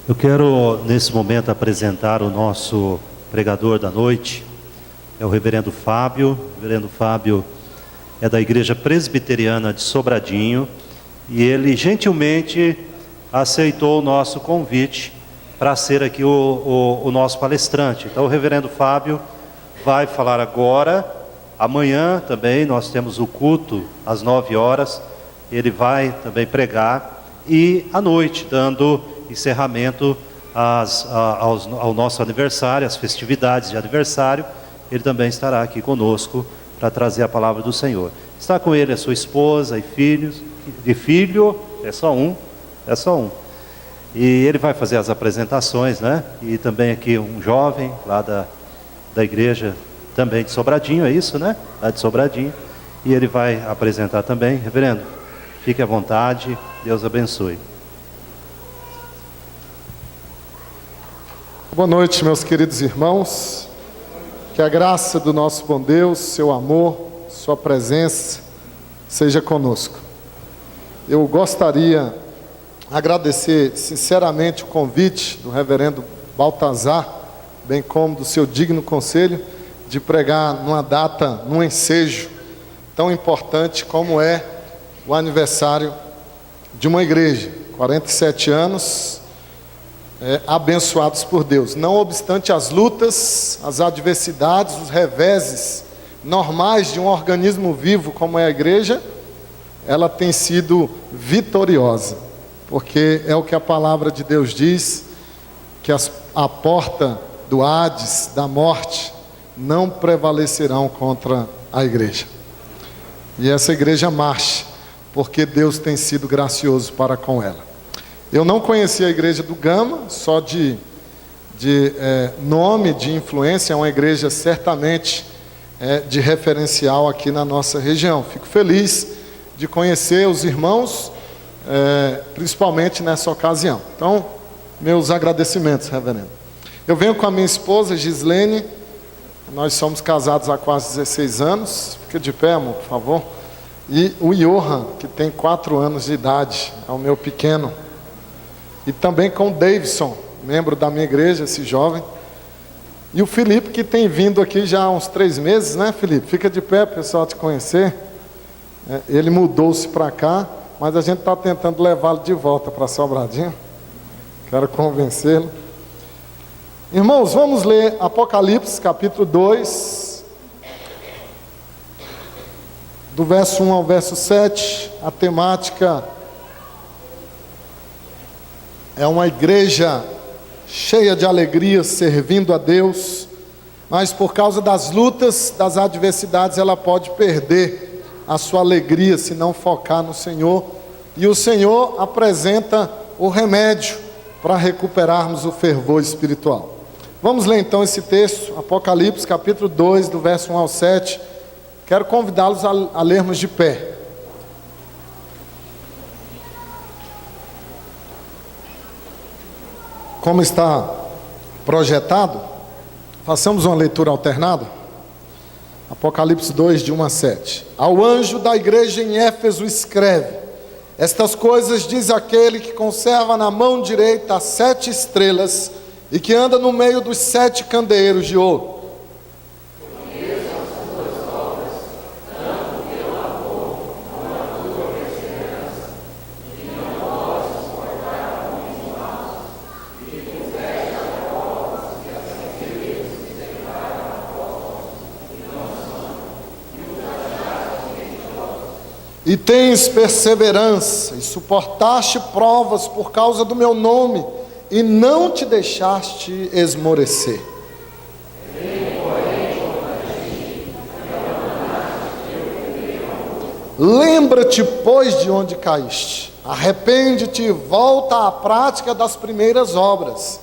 Eu quero, nesse momento, apresentar o nosso pregador da noite. É o reverendo Fábio. O reverendo Fábio é da Igreja Presbiteriana de Sobradinho. E ele gentilmente aceitou o nosso convite para ser aqui o nosso palestrante. Então o reverendo Fábio vai falar agora. Amanhã também nós temos o culto às 9 horas. Ele vai também pregar. E à noite, dando encerramento ao nosso aniversário, às festividades de aniversário, ele também estará aqui conosco para trazer a palavra do Senhor. Está com ele a sua esposa e filhos, de filho, é só um. E ele vai fazer as apresentações, né? E também aqui um jovem lá da igreja também de Sobradinho, é isso, né? Lá de Sobradinho. E ele vai apresentar também. Reverendo, fique à vontade, Deus abençoe. Boa noite, meus queridos irmãos. Que a graça do nosso bom Deus, seu amor, sua presença seja conosco. Eu gostaria de agradecer sinceramente o convite do reverendo Baltazar, bem como do seu digno conselho, de pregar numa data, num ensejo tão importante como é o aniversário de uma igreja, 47 anos, abençoados por Deus. Não obstante as lutas, as adversidades, os reveses normais de um organismo vivo como é a igreja, ela tem sido vitoriosa, porque é o que a palavra de Deus diz, que a porta do Hades, da morte, não prevalecerão contra a igreja. E essa igreja marcha, porque Deus tem sido gracioso para com ela. Eu não conhecia a igreja do Gama, só de nome, de influência. É uma igreja certamente de referencial aqui na nossa região. Fico feliz de conhecer os irmãos, principalmente nessa ocasião. Então, meus agradecimentos, reverendo. Eu venho com a minha esposa, Gislene. Nós somos casados há quase 16 anos. Fica de pé, amor, por favor. E o Johan, que tem 4 anos de idade, é o meu pequeno. E também com o Davidson, membro da minha igreja, esse jovem. E o Felipe, que tem vindo aqui já há uns 3 meses, né, Felipe? Fica de pé, pessoal, te conhecer. Ele mudou-se para cá, mas a gente está tentando levá-lo de volta para Sobradinho. Quero convencê-lo. Irmãos, vamos ler Apocalipse, capítulo 2, do verso 1 ao verso 7. A temática é uma igreja cheia de alegria, servindo a Deus, mas por causa das lutas, das adversidades, ela pode perder a sua alegria se não focar no Senhor. E o Senhor apresenta o remédio para recuperarmos o fervor espiritual. Vamos ler então esse texto, Apocalipse capítulo 2, do verso 1 ao 7. Quero convidá-los a lermos de pé. Como está projetado, façamos uma leitura alternada. Apocalipse 2, de 1 a 7. Ao anjo da igreja em Éfeso escreve: estas coisas diz aquele que conserva na mão direita as 7 estrelas e que anda no meio dos 7 candeeiros de ouro. E tens perseverança, e suportaste provas por causa do meu nome, e não te deixaste esmorecer. Lembra-te, pois, de onde caíste. Arrepende-te e volta à prática das primeiras obras.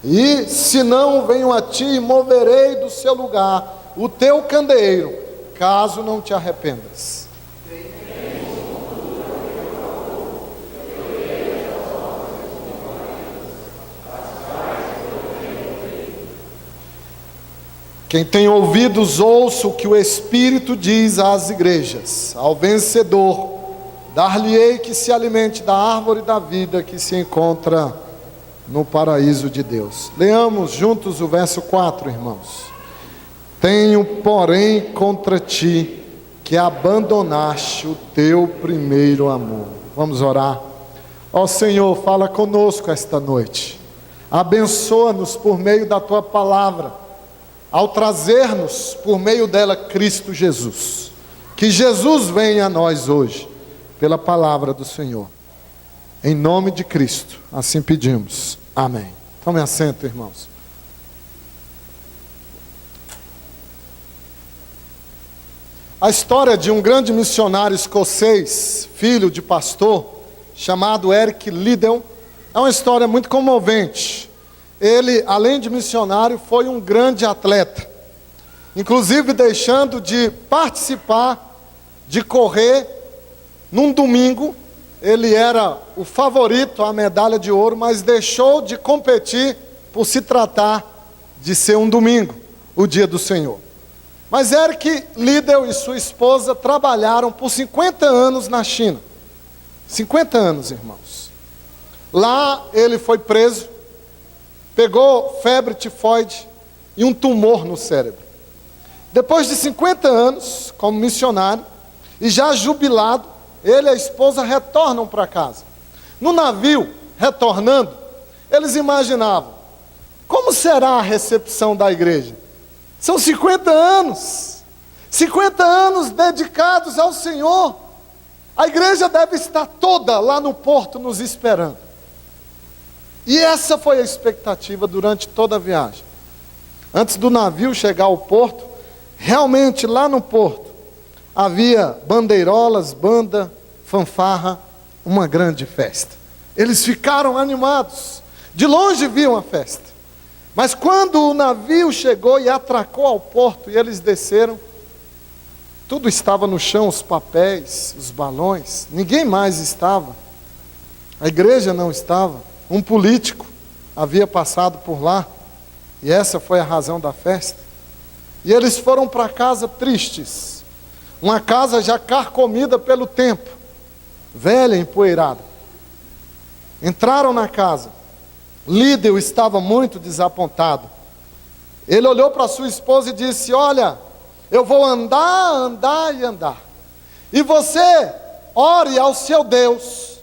E, se não, venho a ti e moverei do seu lugar o teu candeeiro, caso não te arrependas. Quem tem ouvidos, ouça o que o Espírito diz às igrejas. Ao vencedor, dar-lhe-ei que se alimente da árvore da vida que se encontra no paraíso de Deus. Leamos juntos o verso 4, irmãos. Tenho, porém, contra ti que abandonaste o teu primeiro amor. Vamos orar. Ó Senhor, fala conosco esta noite. Abençoa-nos por meio da tua palavra, ao trazer-nos por meio dela Cristo Jesus. Que Jesus venha a nós hoje, pela palavra do Senhor. Em nome de Cristo, assim pedimos. Amém. Tome assento, irmãos. A história de um grande missionário escocês, filho de pastor, chamado Eric Liddell, é uma história muito comovente. Ele, além de missionário, foi um grande atleta, inclusive deixando de participar, de correr, num domingo. Ele era o favorito à medalha de ouro, mas deixou de competir por se tratar de ser um domingo, o dia do Senhor. Mas Eric Liddell e sua esposa trabalharam por 50 anos na China. 50 anos, irmãos. Lá ele foi preso, pegou febre tifoide e um tumor no cérebro. Depois de 50 anos como missionário, e já jubilado, ele e a esposa retornam para casa. No navio, retornando, eles imaginavam: como será a recepção da igreja? São 50 anos. 50 anos dedicados ao Senhor. A igreja deve estar toda lá no porto nos esperando. E essa foi a expectativa durante toda a viagem. Antes do navio chegar ao porto, realmente lá no porto, havia bandeirolas, banda, fanfarra, uma grande festa. Eles ficaram animados. De longe viam a festa. Mas quando o navio chegou e atracou ao porto e eles desceram, tudo estava no chão, os papéis, os balões, ninguém mais estava. A igreja não estava. Um político havia passado por lá, e essa foi a razão da festa. E eles foram para casa tristes, uma casa já carcomida pelo tempo, velha, empoeirada. Entraram na casa. Liddell estava muito desapontado. Ele olhou para sua esposa e disse: olha, eu vou andar, andar e andar. E você ore ao seu Deus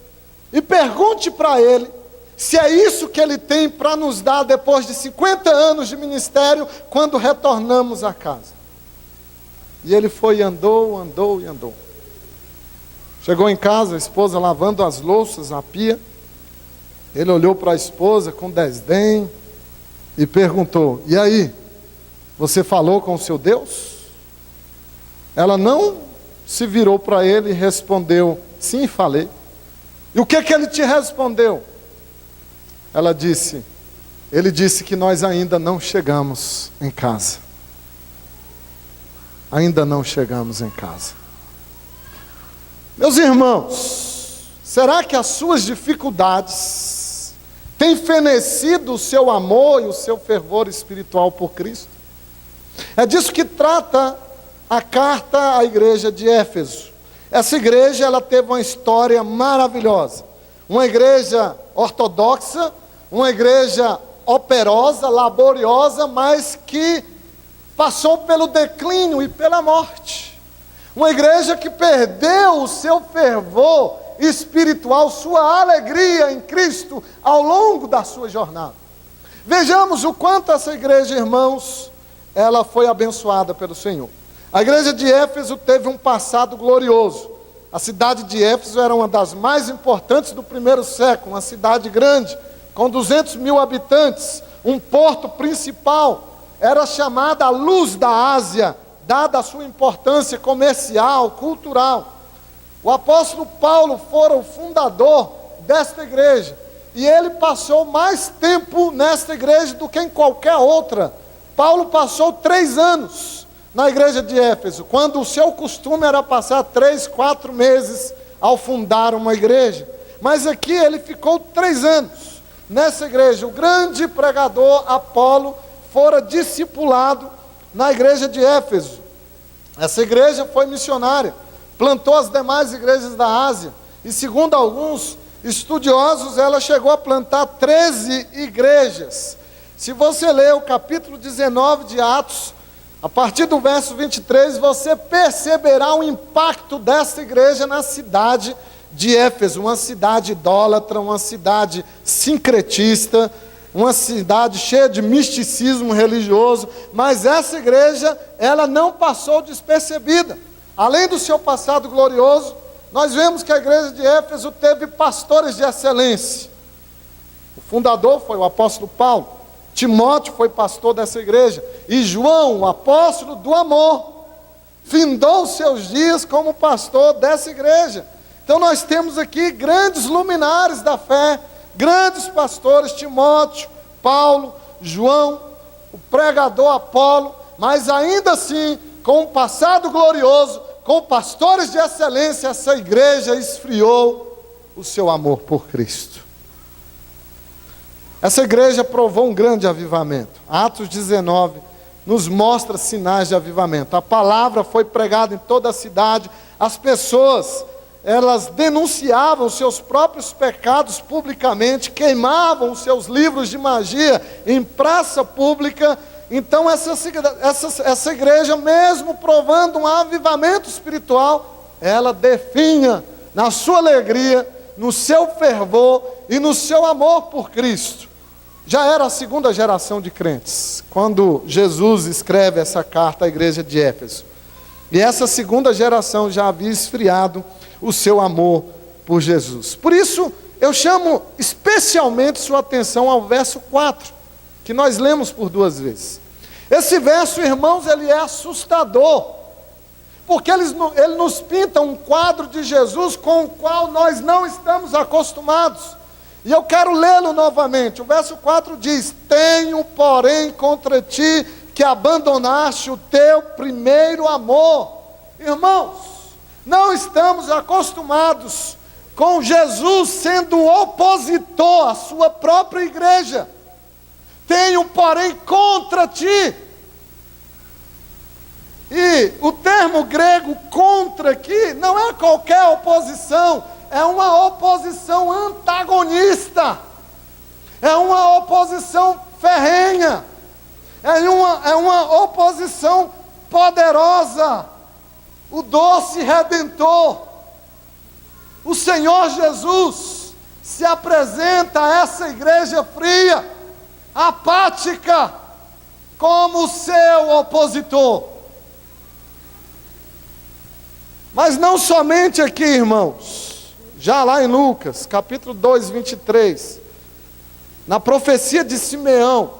e pergunte para Ele se é isso que Ele tem para nos dar depois de 50 anos de ministério, quando retornamos à casa. E ele foi e andou, andou e andou. Chegou em casa, a esposa lavando as louças, a pia. Ele olhou para a esposa com desdém e perguntou: e aí, você falou com o seu Deus? Ela não se virou para ele e respondeu: sim, falei. E o que ele te respondeu? Ele disse que nós ainda não chegamos em casa. Ainda não chegamos em casa. Meus irmãos, será que as suas dificuldades têm fenecido o seu amor e o seu fervor espiritual por Cristo? É disso que trata a carta à igreja de Éfeso. Essa igreja, ela teve uma história maravilhosa. Uma igreja ortodoxa, uma igreja operosa, laboriosa, mas que passou pelo declínio e pela morte. Uma igreja que perdeu o seu fervor espiritual, sua alegria em Cristo ao longo da sua jornada. Vejamos o quanto essa igreja, irmãos, ela foi abençoada pelo Senhor. A igreja de Éfeso teve um passado glorioso. A cidade de Éfeso era uma das mais importantes do primeiro século, uma cidade grande, com 200 mil habitantes, um porto principal. Era chamada a luz da Ásia, dada a sua importância comercial, cultural. O apóstolo Paulo fora o fundador desta igreja, e ele passou mais tempo nesta igreja do que em qualquer outra. Paulo passou 3 anos na igreja de Éfeso, quando o seu costume era passar 3, 4 meses ao fundar uma igreja. Mas aqui ele ficou 3 anos nessa igreja. O grande pregador Apolo fora discipulado na igreja de Éfeso. Essa igreja foi missionária, plantou as demais igrejas da Ásia, e segundo alguns, estudiosos, ela chegou a plantar 13 igrejas. Se você ler o capítulo 19 de Atos, a partir do verso 23, você perceberá o impacto dessa igreja na cidade de Éfeso, uma cidade idólatra, uma cidade sincretista, uma cidade cheia de misticismo religioso, mas essa igreja, ela não passou despercebida. Além do seu passado glorioso, nós vemos que a igreja de Éfeso teve pastores de excelência. O fundador foi o apóstolo Paulo, Timóteo foi pastor dessa igreja, e João, o apóstolo do amor, findou seus dias como pastor dessa igreja. Então nós temos aqui grandes luminares da fé, grandes pastores, Timóteo, Paulo, João, o pregador Apolo, mas ainda assim, com um passado glorioso, com pastores de excelência, essa igreja esfriou o seu amor por Cristo. Essa igreja provou um grande avivamento. Atos 19 nos mostra sinais de avivamento. A palavra foi pregada em toda a cidade, as pessoas, elas denunciavam seus próprios pecados publicamente, queimavam os seus livros de magia em praça pública. Então essa igreja, mesmo provando um avivamento espiritual, ela definha na sua alegria, no seu fervor e no seu amor por Cristo. Já era a segunda geração de crentes, quando Jesus escreve essa carta à igreja de Éfeso. E essa segunda geração já havia esfriado o seu amor por Jesus. Por isso, eu chamo especialmente sua atenção ao verso 4, que nós lemos por 2 vezes. Esse verso, irmãos, ele é assustador, porque ele nos pinta um quadro de Jesus com o qual nós não estamos acostumados. E eu quero lê-lo novamente. O verso 4 diz: tenho, porém, contra ti que abandonaste o teu primeiro amor. Irmãos, não estamos acostumados com Jesus sendo opositor à sua própria igreja. Tenho, porém, contra ti. E o termo grego contra aqui não é qualquer oposição, é uma oposição antagonista, é uma oposição ferrenha, é uma oposição poderosa. O doce Redentor, o Senhor Jesus, se apresenta a essa igreja fria, apática, como seu opositor. Mas não somente aqui, irmãos, já lá em Lucas, capítulo 2, 23, na profecia de Simeão,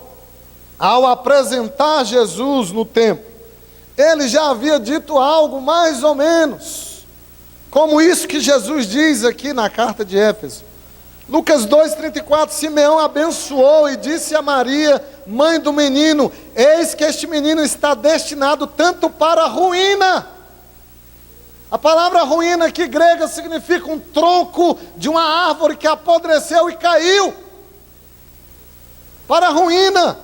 ao apresentar Jesus no templo, ele já havia dito algo mais ou menos, como isso que Jesus diz aqui na carta de Éfeso. Lucas 2,34, Simeão abençoou e disse a Maria, mãe do menino: eis que este menino está destinado tanto para a ruína. A palavra ruína aqui grega significa um tronco de uma árvore que apodreceu e caiu. Para a ruína,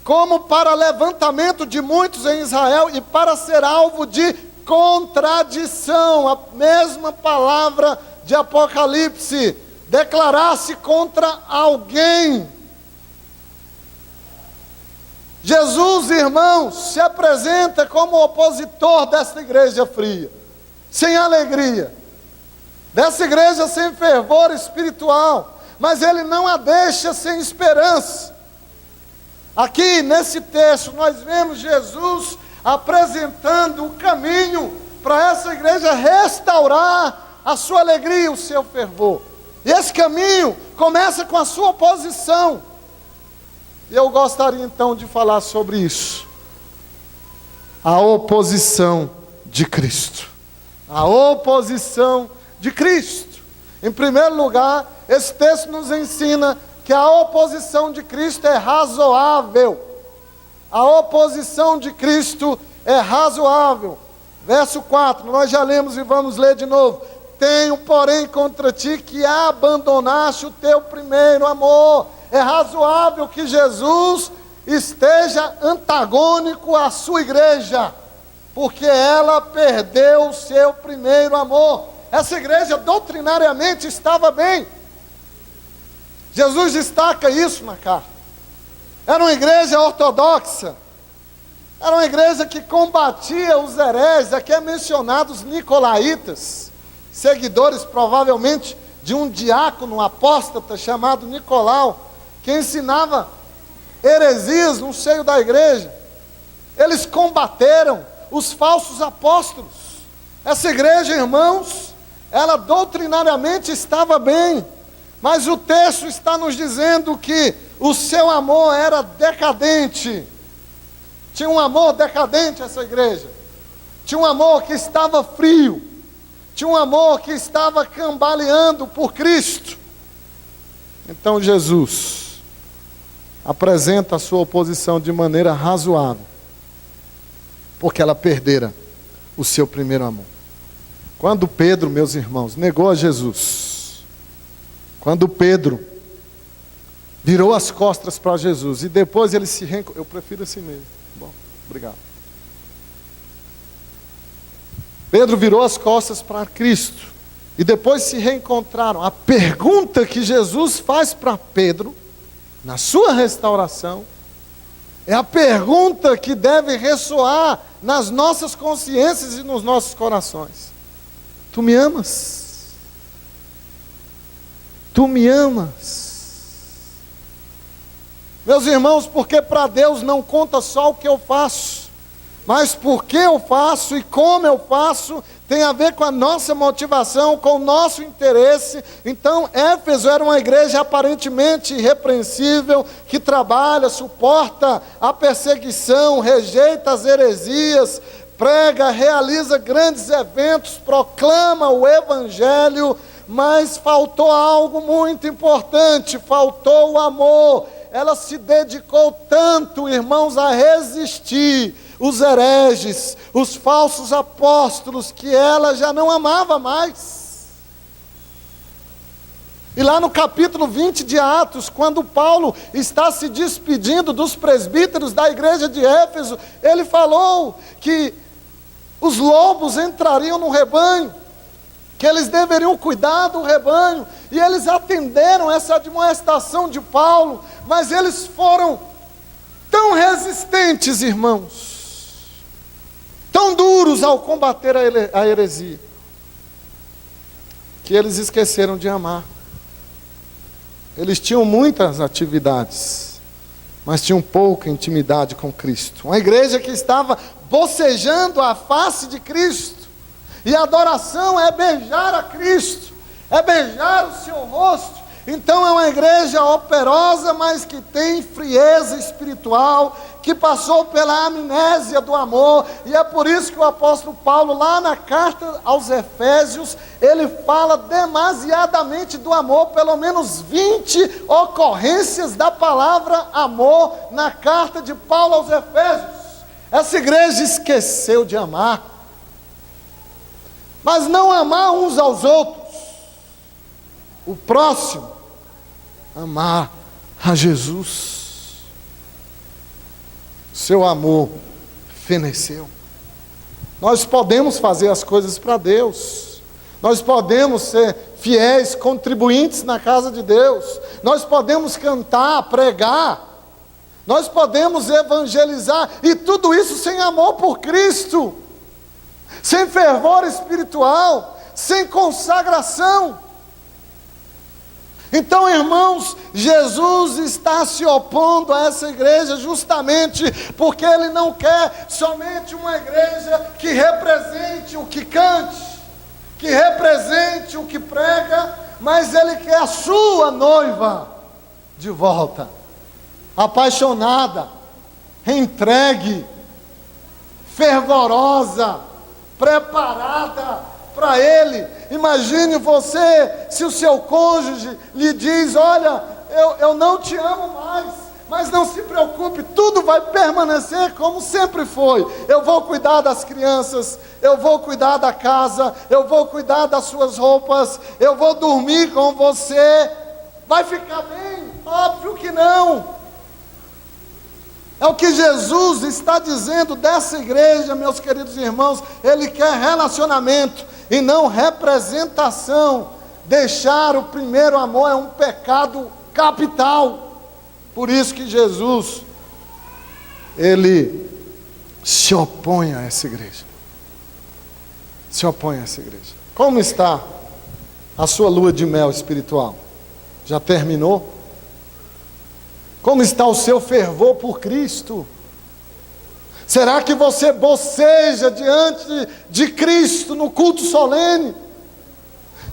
como para levantamento de muitos em Israel e para ser alvo de contradição. A mesma palavra de Apocalipse, declarar-se contra alguém. Jesus, irmãos, se apresenta como opositor desta igreja fria, sem alegria, dessa igreja sem fervor espiritual, mas ele não a deixa sem esperança. Aqui nesse texto nós vemos Jesus apresentando o caminho para essa igreja restaurar a sua alegria, o seu fervor. E esse caminho começa com a sua oposição. E eu gostaria então de falar sobre isso. A oposição de Cristo. A oposição de Cristo. Em primeiro lugar, esse texto nos ensina que a oposição de Cristo é razoável. A oposição de Cristo é razoável. Verso 4, nós já lemos e vamos ler de novo. Tenho, porém, contra ti que abandonaste o teu primeiro amor. É razoável que Jesus esteja antagônico à sua igreja, porque ela perdeu o seu primeiro amor. Essa igreja doutrinariamente estava bem. Jesus destaca isso na carta. Era uma igreja ortodoxa. Era uma igreja que combatia os hereges. Aqui é mencionado os nicolaítas, seguidores provavelmente de um diácono apóstata chamado Nicolau, que ensinava heresias no seio da igreja. Eles combateram os falsos apóstolos. Essa igreja, irmãos, ela doutrinariamente estava bem, mas o texto está nos dizendo que o seu amor era decadente. Tinha um amor decadente essa igreja. Tinha um amor que estava frio. Tinha um amor que estava cambaleando por Cristo. Então Jesus apresenta a sua oposição de maneira razoável, porque ela perdera o seu primeiro amor. Quando Pedro, meus irmãos, negou a Jesus, quando Pedro virou as costas para Jesus e depois ele se reencontrou, eu prefiro assim mesmo. Bom, obrigado. Pedro virou as costas para Cristo e depois se reencontraram. A pergunta que Jesus faz para Pedro, na sua restauração, é a pergunta que deve ressoar nas nossas consciências e nos nossos corações. Tu me amas? Tu me amas? Meus irmãos, porque para Deus não conta só o que eu faço, mas por que eu faço e como eu faço, tem a ver com a nossa motivação, com o nosso interesse. Então, Éfeso era uma igreja aparentemente irrepreensível, que trabalha, suporta a perseguição, rejeita as heresias, prega, realiza grandes eventos, proclama o Evangelho, mas faltou algo muito importante, faltou o amor. Ela se dedicou tanto, irmãos, a resistir os hereges, os falsos apóstolos, que ela já não amava mais. E lá no capítulo 20 de Atos, quando Paulo está se despedindo dos presbíteros da igreja de Éfeso, ele falou que os lobos entrariam no rebanho, que eles deveriam cuidar do rebanho, e eles atenderam essa admoestação de Paulo, mas eles foram tão resistentes, irmãos, tão duros ao combater a heresia, que eles esqueceram de amar. Eles tinham muitas atividades, mas tinham pouca intimidade com Cristo. Uma igreja que estava bocejando a face de Cristo. E a adoração é beijar a Cristo, é beijar o seu rosto. Então é uma igreja operosa, mas que tem frieza espiritual, que passou pela amnésia do amor. E é por isso que o apóstolo Paulo, lá na carta aos Efésios, ele fala demasiadamente do amor, pelo menos 20 ocorrências da palavra amor na carta de Paulo aos Efésios. Essa igreja esqueceu de amar, mas não amar uns aos outros, o próximo, amar a Jesus. Seu amor feneceu. Nós podemos fazer as coisas para Deus, nós podemos ser fiéis contribuintes na casa de Deus, nós podemos cantar, pregar, nós podemos evangelizar, e tudo isso sem amor por Cristo, sem fervor espiritual, sem consagração. Então, irmãos, Jesus está se opondo a essa igreja justamente porque Ele não quer somente uma igreja que represente o que cante, que represente o que prega, mas Ele quer a sua noiva de volta, apaixonada, entregue, fervorosa, preparada para Ele. Imagine você, se o seu cônjuge lhe diz: olha, eu não te amo mais, mas não se preocupe, tudo vai permanecer como sempre foi. Eu vou cuidar das crianças, eu vou cuidar da casa, eu vou cuidar das suas roupas, eu vou dormir com você. Vai ficar bem? Óbvio que não. É o que Jesus está dizendo dessa igreja, meus queridos irmãos. Ele quer relacionamento e não representação. Deixar o primeiro amor é um pecado capital. Por isso que Jesus, ele se opõe a essa igreja. Se opõe a essa igreja. Como está a sua lua de mel espiritual? Já terminou? Como está o seu fervor por Cristo? Será que você boceja diante de Cristo no culto solene?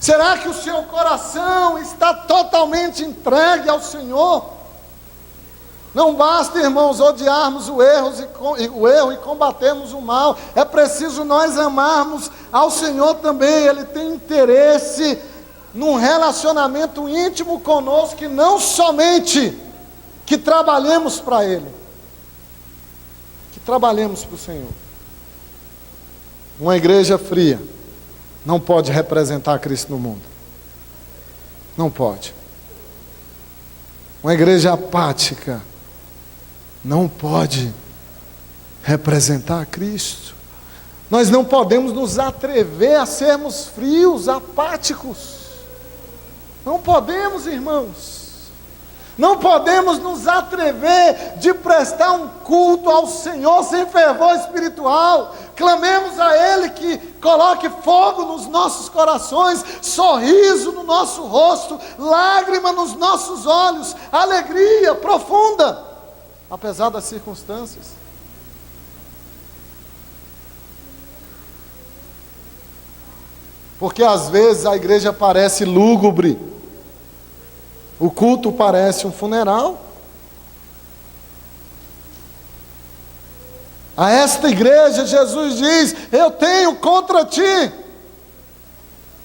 Será que o seu coração está totalmente entregue ao Senhor? Não basta, irmãos, odiarmos o erro e combatermos o mal. É preciso nós amarmos ao Senhor também. Ele tem interesse num relacionamento íntimo conosco, e não somente que trabalhemos para Ele, que trabalhemos para o Senhor. Uma igreja fria não pode representar Cristo no mundo. Não pode. Uma igreja apática não pode representar Cristo. Nós não podemos nos atrever a sermos frios, apáticos. Não podemos, irmãos. Não podemos nos atrever de prestar um culto ao Senhor sem fervor espiritual. Clamemos a Ele que coloque fogo nos nossos corações, sorriso no nosso rosto, lágrima nos nossos olhos, alegria profunda, apesar das circunstâncias. Porque às vezes a igreja parece lúgubre, o culto parece um funeral. A esta igreja Jesus diz: eu tenho contra ti.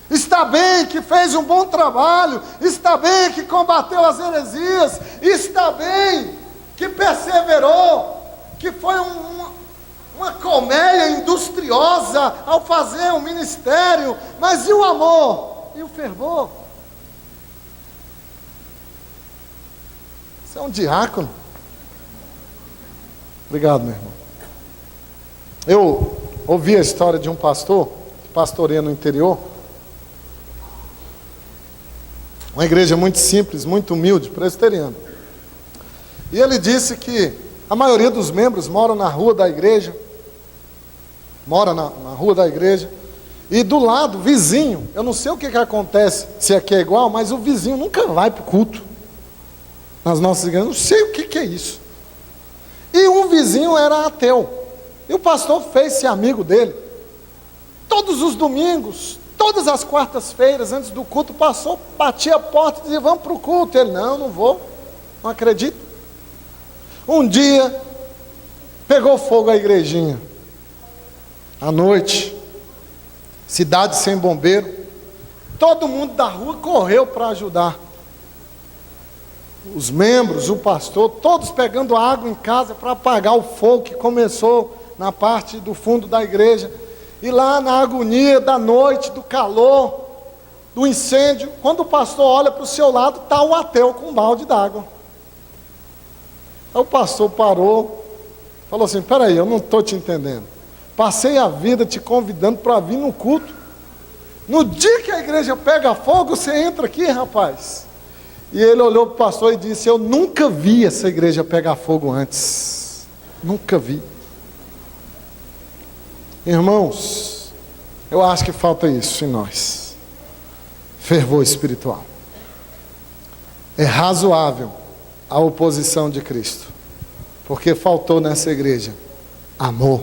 Está bem que fez um bom trabalho, está bem que combateu as heresias, está bem que perseverou, que foi uma colmeia industriosa ao fazer um ministério, mas e o amor? E o fervor? Você é um diácono. Obrigado, meu irmão. Eu ouvi a história de um pastor que pastoreia no interior. Uma igreja muito simples, muito humilde, presbiteriana. E ele disse que a maioria dos membros mora na rua da igreja. Mora na rua da igreja. E do lado, vizinho, eu não sei o que acontece, se aqui é igual, mas o vizinho nunca vai para o culto. Nas nossas igrejas, não sei o que é isso. E um vizinho era ateu. E o pastor fez-se amigo dele. Todos os domingos, todas as quartas-feiras, antes do culto, passou, batia a porta e dizia: vamos para o culto. Ele: não vou, não acredito. Um dia, pegou fogo a igrejinha. À noite, cidade sem bombeiro, todo mundo da rua correu para ajudar. Os membros, o pastor, todos pegando água em casa para apagar o fogo que começou na parte do fundo da igreja. E lá na agonia da noite, do calor, do incêndio, quando o pastor olha para o seu lado, está o ateu com um balde d'água. Aí o pastor parou, falou assim: peraí, eu não estou te entendendo. Passei a vida te convidando para vir no culto. No dia que a igreja pega fogo, você entra aqui, rapaz. E ele olhou para o pastor e disse: eu nunca vi essa igreja pegar fogo antes. Nunca vi. Irmãos, eu acho que falta isso em nós. Fervor espiritual. É razoável a oposição de Cristo, porque faltou nessa igreja amor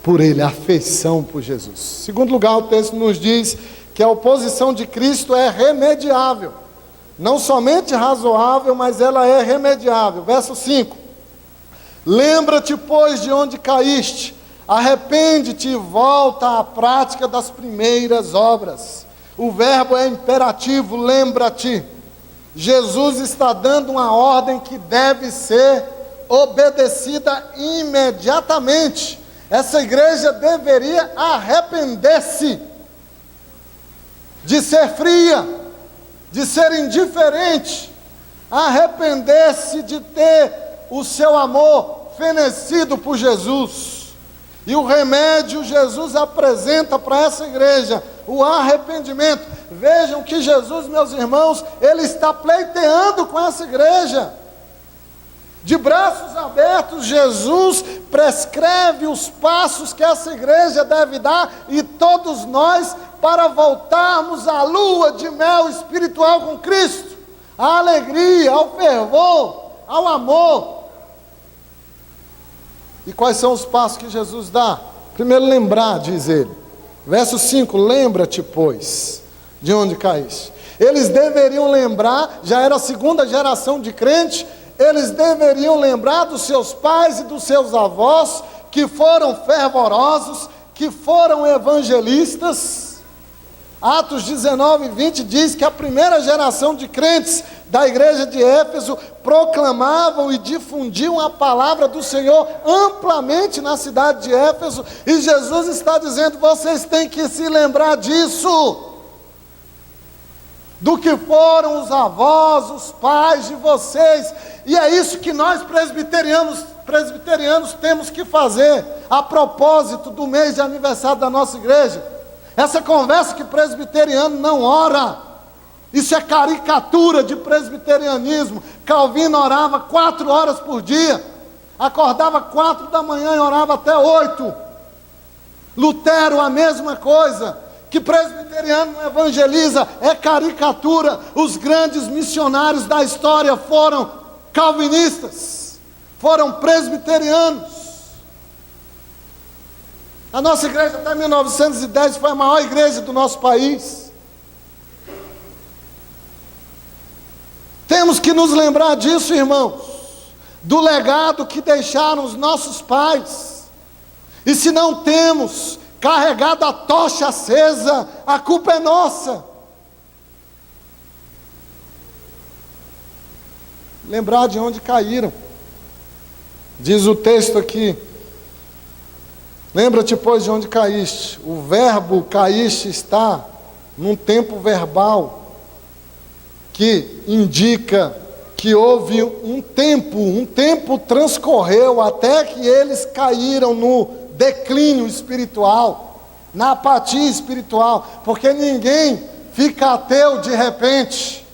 por Ele, afeição por Jesus. Em segundo lugar, o texto nos diz que a oposição de Cristo é remediável. Não somente razoável, mas ela é remediável. Verso 5: lembra-te, pois, de onde caíste, arrepende-te e volta à prática das primeiras obras. O verbo é imperativo, lembra-te. Jesus está dando uma ordem que deve ser obedecida imediatamente. Essa igreja deveria arrepender-se de ser fria, de ser indiferente, arrepender-se de ter o seu amor fenecido por Jesus. E o remédio Jesus apresenta para essa igreja, o arrependimento. Vejam que Jesus, meus irmãos, Ele está pleiteando com essa igreja. De braços abertos, Jesus prescreve os passos que essa igreja deve dar, e todos nós, para voltarmos à lua de mel espiritual com Cristo, à alegria, ao fervor, ao amor. E quais são os passos que Jesus dá? Primeiro, lembrar, diz ele. Verso 5, lembra-te, pois, de onde caíste. Eles deveriam lembrar, já era a segunda geração de crente, eles deveriam lembrar dos seus pais e dos seus avós, que foram fervorosos, que foram evangelistas. Atos 19 e 20 diz que a primeira geração de crentes da igreja de Éfeso proclamavam e difundiam a palavra do Senhor amplamente na cidade de Éfeso, e Jesus está dizendo: vocês têm que se lembrar disso, do que foram os avós, os pais de vocês. E é isso que nós presbiterianos temos que fazer, a propósito do mês de aniversário da nossa igreja. Essa conversa que presbiteriano não ora, isso é caricatura de presbiterianismo. Calvino orava 4 horas por dia, acordava 4 da manhã e orava até 8. Lutero, a mesma coisa. Que presbiteriano não evangeliza, é caricatura. Os grandes missionários da história foram calvinistas, foram presbiterianos. A nossa igreja até 1910 foi a maior igreja do nosso país. Temos que nos lembrar disso, irmãos, do legado que deixaram os nossos pais. E se não temos carregado a tocha acesa, a culpa é nossa. Lembrar de onde caíram. Diz o texto aqui: lembra-te, pois, de onde caíste. O verbo caíste está num tempo verbal que indica que houve um tempo transcorreu até que eles caíram no declínio espiritual, na apatia espiritual, porque ninguém fica ateu de repente,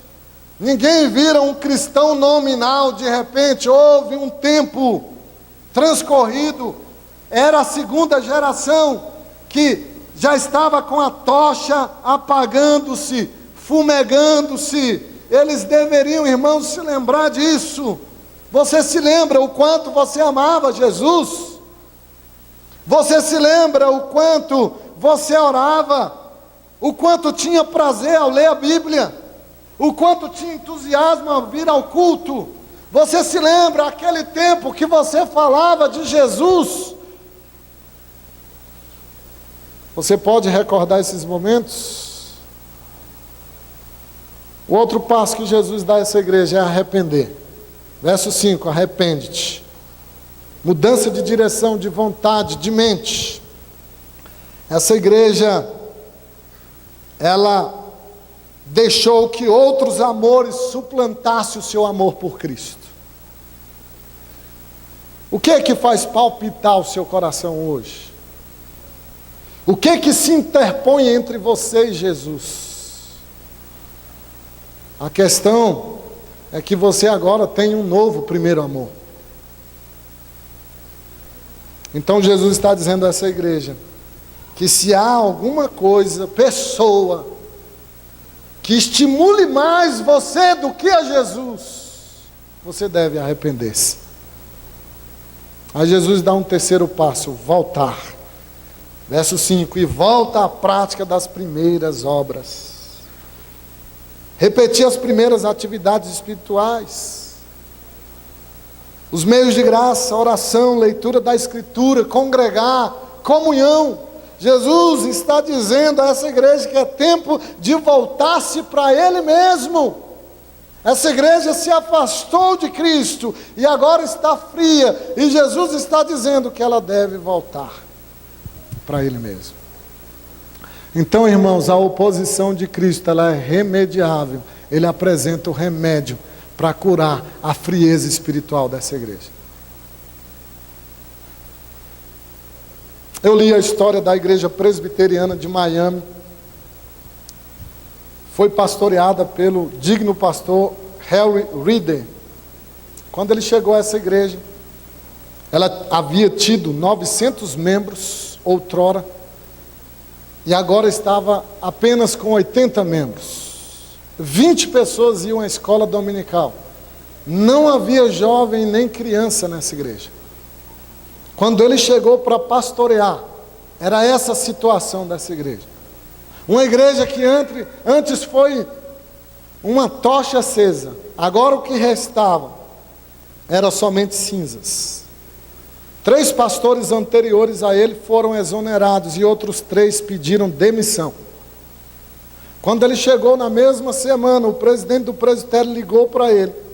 ninguém vira um cristão nominal de repente. Houve um tempo transcorrido, era a segunda geração que já estava com a tocha apagando-se, fumegando-se. Eles deveriam, irmãos, se lembrar disso. Você se lembra o quanto você amava Jesus? Você se lembra o quanto você orava? O quanto tinha prazer ao ler a Bíblia? O quanto tinha entusiasmo ao vir ao culto? Você se lembra aquele tempo que você falava de Jesus? Você pode recordar esses momentos? O outro passo que Jesus dá a essa igreja é arrepender. Verso 5, arrepende-te. Mudança de direção, de vontade, de mente. Essa igreja, ela deixou que outros amores suplantassem o seu amor por Cristo. O que é que faz palpitar o seu coração hoje? O que é que se interpõe entre você e Jesus? A questão é que você agora tem um novo primeiro amor. Então Jesus está dizendo a essa igreja que se há alguma coisa, pessoa, que estimule mais você do que a Jesus, você deve arrepender-se. Aí Jesus dá um terceiro passo: voltar. Verso 5, e volta à prática das primeiras obras. Repetir as primeiras atividades espirituais, os meios de graça, oração, leitura da Escritura, congregar, comunhão. Jesus está dizendo a essa igreja que é tempo de voltar-se para Ele mesmo. Essa igreja se afastou de Cristo e agora está fria, e Jesus está dizendo que ela deve voltar para Ele mesmo. Então, irmãos, a oposição de Cristo, ela é remediável. Ele apresenta o remédio para curar a frieza espiritual dessa igreja. Eu li a história da igreja presbiteriana de Miami. Foi pastoreada pelo digno pastor Harry Reeder. Quando ele chegou a essa igreja, ela havia tido 900 membros outrora, e agora estava apenas com 80 membros. 20 pessoas iam à escola dominical. Não havia jovem nem criança nessa igreja. Quando ele chegou para pastorear, era essa a situação dessa igreja. Uma igreja que antes foi uma tocha acesa, agora o que restava era somente cinzas. 3 pastores anteriores a ele foram exonerados e outros 3 pediram demissão. Quando ele chegou na mesma semana, o presidente do presbitério ligou para ele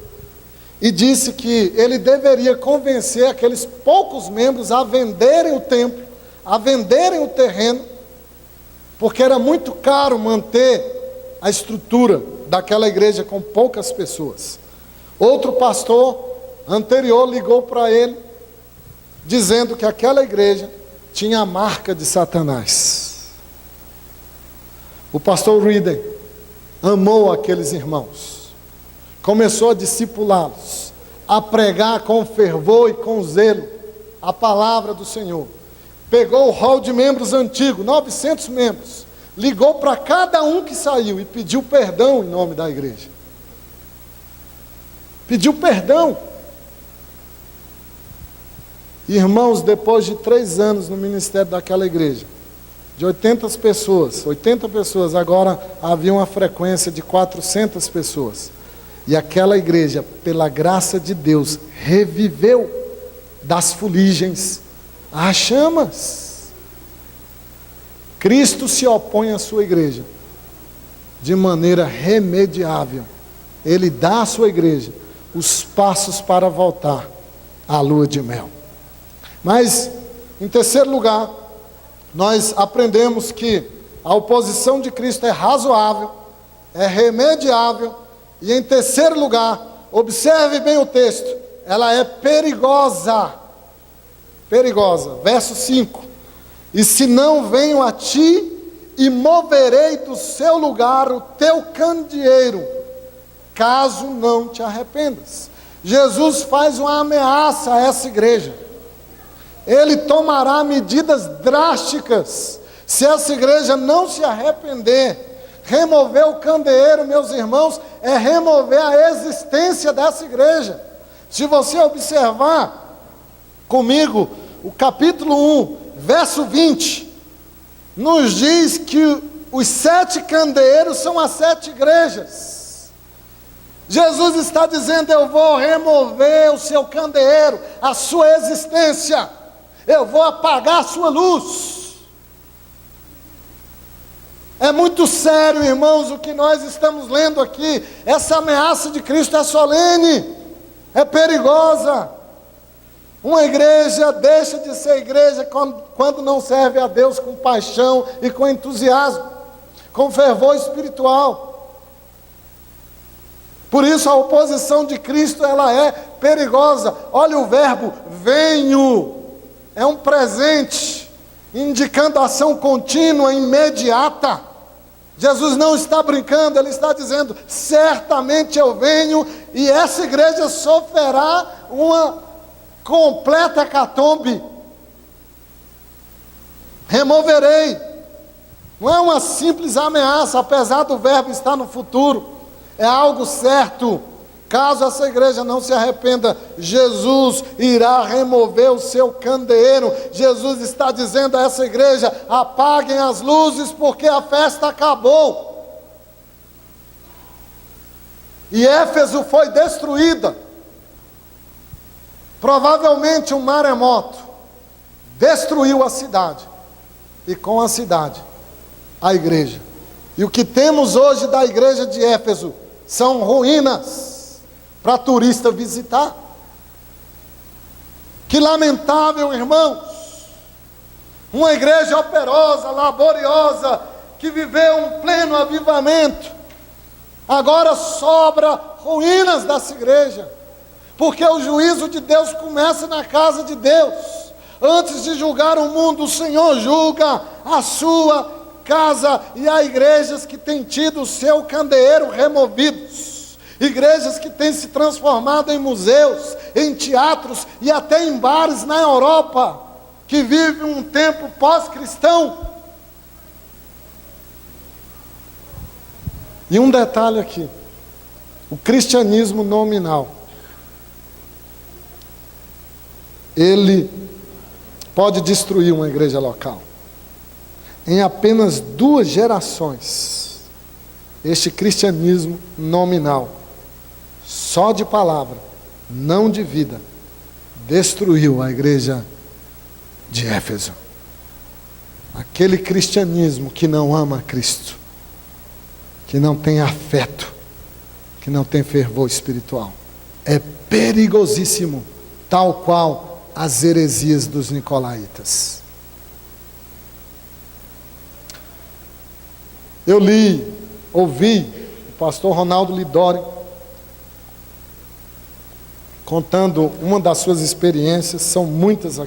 e disse que ele deveria convencer aqueles poucos membros a venderem o templo, a venderem o terreno, porque era muito caro manter a estrutura daquela igreja com poucas pessoas. Outro pastor anterior ligou para ele, dizendo que aquela igreja tinha a marca de Satanás. O pastor Reeder amou aqueles irmãos, começou a discipulá-los, a pregar com fervor e com zelo a palavra do Senhor. Pegou o hall de membros antigo, 900 membros, ligou para cada um que saiu e pediu perdão em nome da igreja. Pediu perdão. Irmãos, depois de 3 anos no ministério daquela igreja, de 80 pessoas, agora havia uma frequência de 400 pessoas. E aquela igreja, pela graça de Deus, reviveu das fuligens às chamas. Cristo se opõe à sua igreja de maneira remediável. Ele dá à sua igreja os passos para voltar à lua de mel. Mas, em terceiro lugar, nós aprendemos que a oposição de Cristo é razoável, é remediável, e em terceiro lugar, observe bem o texto, ela é perigosa. Perigosa. Verso 5. E se não venho a ti, e moverei do seu lugar o teu candeeiro, caso não te arrependas. Jesus faz uma ameaça a essa igreja. Ele tomará medidas drásticas se essa igreja não se arrepender. Remover o candeeiro, meus irmãos, é remover a existência dessa igreja. Se você observar comigo o capítulo 1, verso 20, nos diz que os 7 candeeiros são as 7 igrejas. Jesus está dizendo: eu vou remover o seu candeeiro, a sua existência. Eu vou apagar a sua luz. É muito sério, irmãos, o que nós estamos lendo aqui. Essa ameaça de Cristo é solene, é perigosa. Uma igreja deixa de ser igreja quando não serve a Deus com paixão e com entusiasmo, com fervor espiritual. Por isso a oposição de Cristo, ela é perigosa. Olha o verbo venho. É um presente, indicando ação contínua, imediata. Jesus não está brincando, ele está dizendo: certamente eu venho, e essa igreja sofrerá uma completa hecatombe. Removerei. Não é uma simples ameaça, apesar do verbo estar no futuro. É algo certo. Caso essa igreja não se arrependa, Jesus irá remover o seu candeeiro. Jesus está dizendo a essa igreja: apaguem as luzes, porque a festa acabou. E Éfeso foi destruída. Provavelmente um maremoto destruiu a cidade, e com a cidade, a igreja. E o que temos hoje da igreja de Éfeso são ruínas para turista visitar. Que lamentável, irmãos. Uma igreja operosa, laboriosa, que viveu um pleno avivamento, agora sobra ruínas dessa igreja, porque o juízo de Deus começa na casa de Deus. Antes de julgar o mundo, o Senhor julga a sua casa. E há igrejas que têm tido o seu candeeiro removidos, igrejas que têm se transformado em museus, em teatros e até em bares na Europa, que vivem um tempo pós-cristão. E um detalhe aqui: o cristianismo nominal, ele pode destruir uma igreja local. Em apenas 2 gerações, este cristianismo nominal, só de palavra, não de vida, destruiu a igreja de Éfeso. Aquele cristianismo que não ama Cristo, que não tem afeto, que não tem fervor espiritual, é perigosíssimo, tal qual as heresias dos nicolaítas. Eu ouvi o pastor Ronaldo Lidori contando uma das suas experiências, são muitas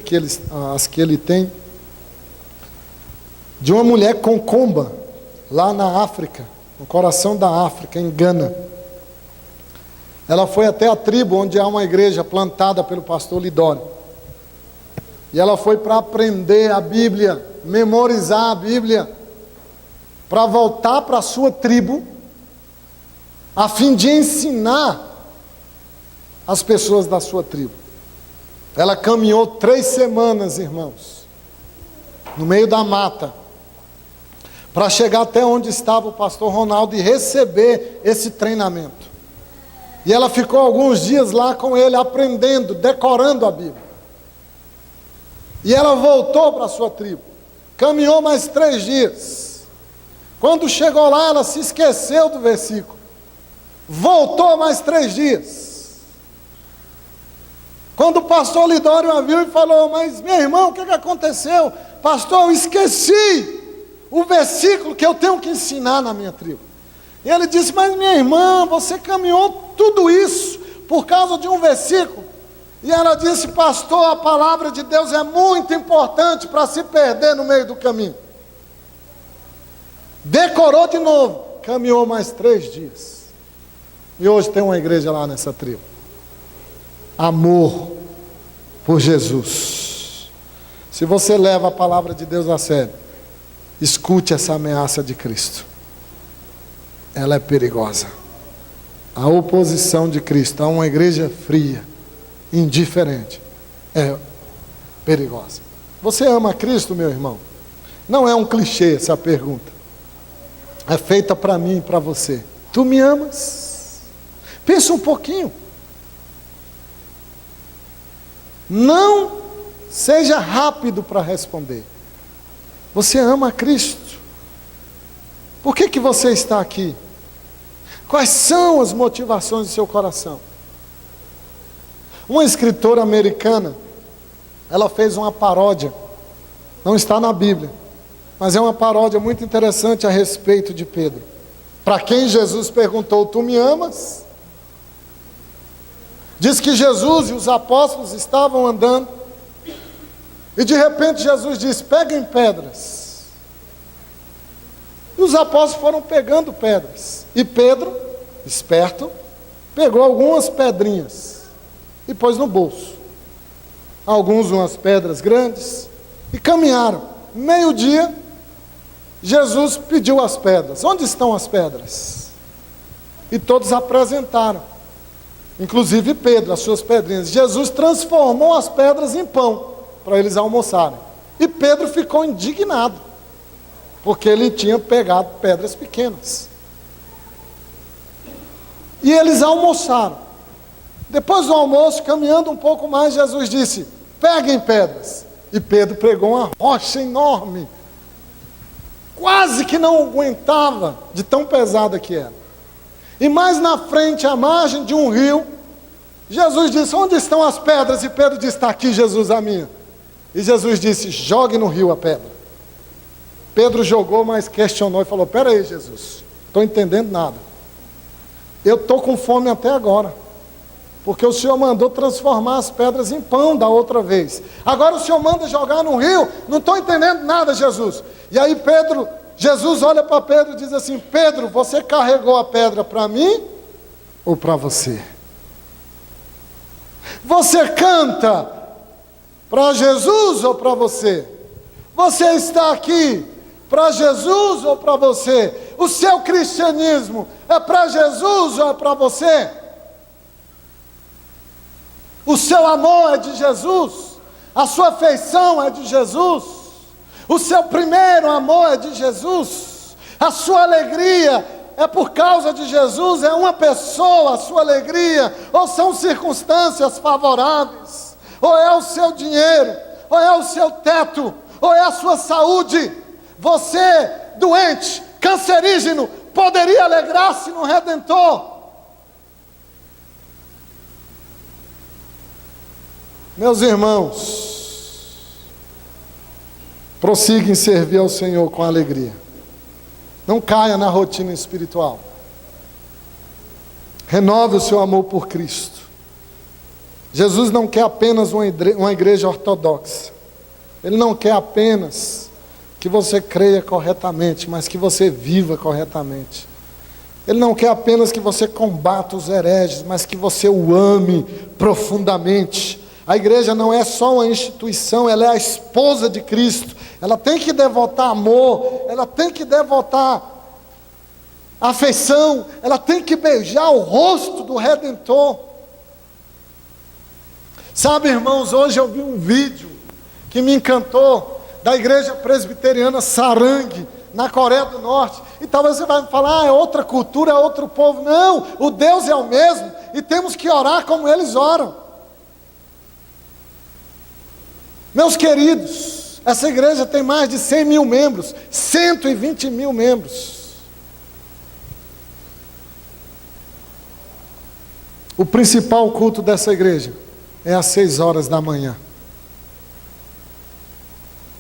as que ele tem, de uma mulher concomba, lá na África, no coração da África, em Gana. Ela foi até a tribo onde há uma igreja plantada pelo pastor Lidori. E ela foi para aprender a Bíblia, memorizar a Bíblia, para voltar para a sua tribo, a fim de ensinar as pessoas da sua tribo. Ela caminhou 3 semanas, irmãos, no meio da mata, para chegar até onde estava o pastor Ronaldo e receber esse treinamento. E ela ficou alguns dias lá com ele, aprendendo, decorando a Bíblia. E ela voltou para a sua tribo, caminhou mais 3 dias. Quando chegou lá, ela se esqueceu do versículo, voltou mais 3 dias. Quando o pastor Lidório a viu e falou: mas meu irmão, o que aconteceu? Pastor, eu esqueci o versículo que eu tenho que ensinar na minha tribo. E ele disse: mas minha irmã, você caminhou tudo isso por causa de um versículo? E ela disse: pastor, a palavra de Deus é muito importante para se perder no meio do caminho. Decorou de novo, caminhou mais 3 dias. E hoje tem uma igreja lá nessa tribo. Amor por Jesus. Se você leva a palavra de Deus a sério, escute essa ameaça de Cristo. Ela é perigosa. A oposição de Cristo a uma igreja fria, indiferente, é perigosa. Você ama Cristo, meu irmão? Não é um clichê essa pergunta. É feita para mim e para você. Tu me amas? Pensa um pouquinho. Não seja rápido para responder. Você ama Cristo? Por que você está aqui? Quais são as motivações do seu coração? Uma escritora americana, ela fez uma paródia, não está na Bíblia, mas é uma paródia muito interessante a respeito de Pedro. Para quem Jesus perguntou: tu me amas? Diz que Jesus e os apóstolos estavam andando, e de repente Jesus disse: peguem pedras. E os apóstolos foram pegando pedras, e Pedro, esperto, pegou algumas pedrinhas e pôs no bolso, alguns umas pedras grandes, e caminharam. Meio-dia, Jesus pediu as pedras. Onde estão as pedras? E todos apresentaram, inclusive Pedro, as suas pedrinhas. Jesus transformou as pedras em pão, para eles almoçarem. E Pedro ficou indignado, porque ele tinha pegado pedras pequenas. E eles almoçaram. Depois do almoço, caminhando um pouco mais, Jesus disse: peguem pedras. E Pedro pegou uma rocha enorme, quase que não aguentava de tão pesada que era. E mais na frente, à margem de um rio, Jesus disse: onde estão as pedras? E Pedro disse: está aqui, Jesus, a minha. E Jesus disse: jogue no rio a pedra. Pedro jogou, mas questionou e falou: espera aí, Jesus, estou entendendo nada. Eu estou com fome até agora. porque o Senhor mandou transformar as pedras em pão da outra vez. Agora o Senhor manda jogar no rio, não estou entendendo nada, Jesus. E aí Jesus olha para Pedro e diz assim: Pedro, você carregou a pedra para mim ou para você? Você canta para Jesus ou para você? Você está aqui para Jesus ou para você? O seu cristianismo é para Jesus ou é para você? O seu amor é de Jesus? A sua afeição é de Jesus? O seu primeiro amor é de Jesus? A sua alegria é por causa de Jesus? É uma pessoa a sua alegria? Ou são circunstâncias favoráveis? Ou é o seu dinheiro? Ou é o seu teto? Ou é a sua saúde? Você, doente, cancerígeno, poderia alegrar-se no Redentor? Meus irmãos, prossiga em servir ao Senhor com alegria. Não caia na rotina espiritual. Renove o seu amor por Cristo. Jesus não quer apenas uma igreja ortodoxa. Ele não quer apenas que você creia corretamente, mas que você viva corretamente. Ele não quer apenas que você combata os hereges, mas que você o ame profundamente. A igreja não é só uma instituição, ela é a esposa de Cristo. Ela tem que devotar amor, ela tem que devotar afeição, ela tem que beijar o rosto do Redentor. Sabe, irmãos, hoje eu vi um vídeo que me encantou, da igreja presbiteriana Sarang, na Coreia do Norte. E talvez você vai me falar, é outra cultura, é outro povo. Não, o Deus é o mesmo, e temos que orar como eles oram. Meus queridos, essa igreja tem mais de 100 mil membros, 120 mil membros. O principal culto dessa igreja é às 6 horas da manhã.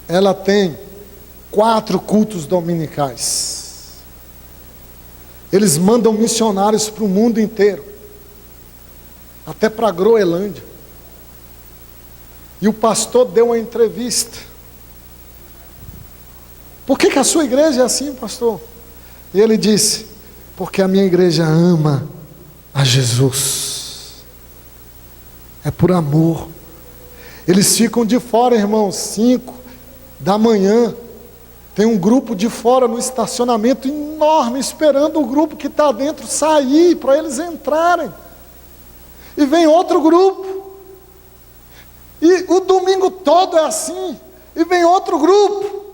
Ela tem 4 cultos dominicais. Eles mandam missionários para o mundo inteiro, até para a Groenlândia. E o pastor deu uma entrevista. Por que a sua igreja é assim, pastor? E ele disse: porque a minha igreja ama a Jesus. É por amor. Eles ficam de fora, irmãos, 5 da manhã. Tem um grupo de fora no estacionamento enorme, esperando o grupo que está dentro sair, para eles entrarem. E vem outro grupo. E o domingo todo é assim. E vem outro grupo.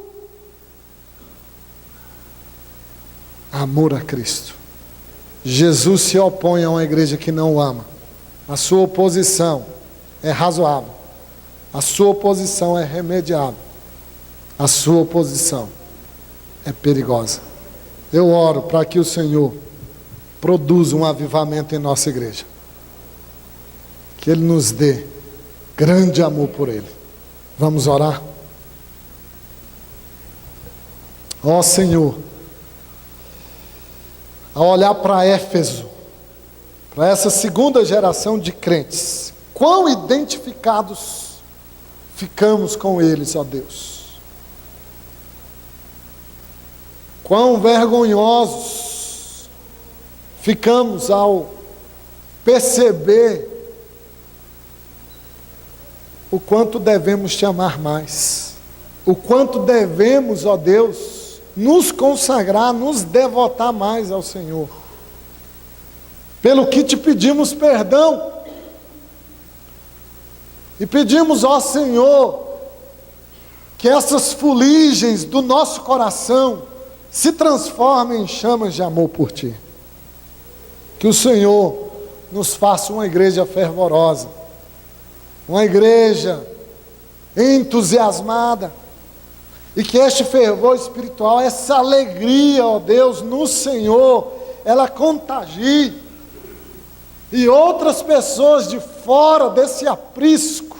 Amor a Cristo. Jesus se opõe a uma igreja que não o ama. A sua oposição é razoável. A sua oposição é remediável. A sua oposição é perigosa. Eu oro para que o Senhor produza um avivamento em nossa igreja. Que Ele nos dê grande amor por Ele. Vamos orar? Ó Senhor, ao olhar para Éfeso, para essa segunda geração de crentes, quão identificados ficamos com eles, ó Deus. Quão vergonhosos ficamos ao perceber o quanto devemos te amar mais, o quanto devemos, ó Deus, nos consagrar, nos devotar mais ao Senhor, pelo que te pedimos perdão, e pedimos, ó Senhor, que essas fuligens do nosso coração se transformem em chamas de amor por Ti, que o Senhor nos faça uma igreja fervorosa, uma igreja entusiasmada, e que este fervor espiritual, essa alegria, ó Deus, no Senhor, ela contagie, e outras pessoas de fora desse aprisco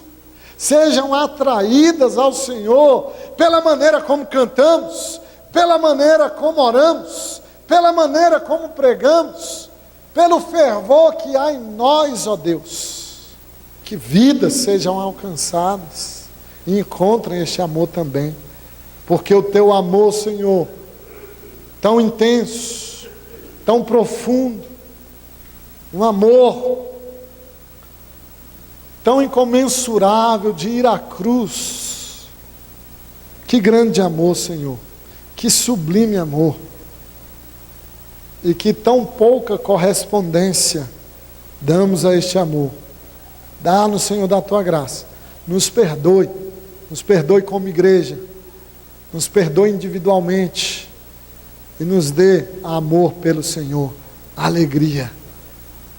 sejam atraídas ao Senhor, pela maneira como cantamos, pela maneira como oramos, pela maneira como pregamos, pelo fervor que há em nós, ó Deus, que vidas sejam alcançadas e encontrem este amor também, porque o teu amor, Senhor, tão intenso, tão profundo, um amor tão incomensurável de ir à cruz. Que grande amor, Senhor, que sublime amor, e que tão pouca correspondência damos a este amor. Dá-nos, Senhor, da tua graça, nos perdoe como igreja, nos perdoe individualmente, e nos dê amor pelo Senhor, alegria.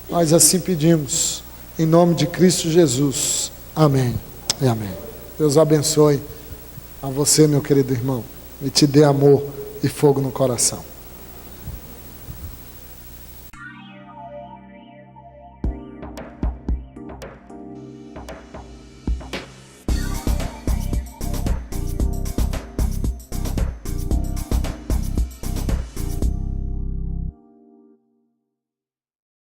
Nós assim pedimos, em nome de Cristo Jesus. Amém e amém. Deus abençoe a você, meu querido irmão, e te dê amor e fogo no coração.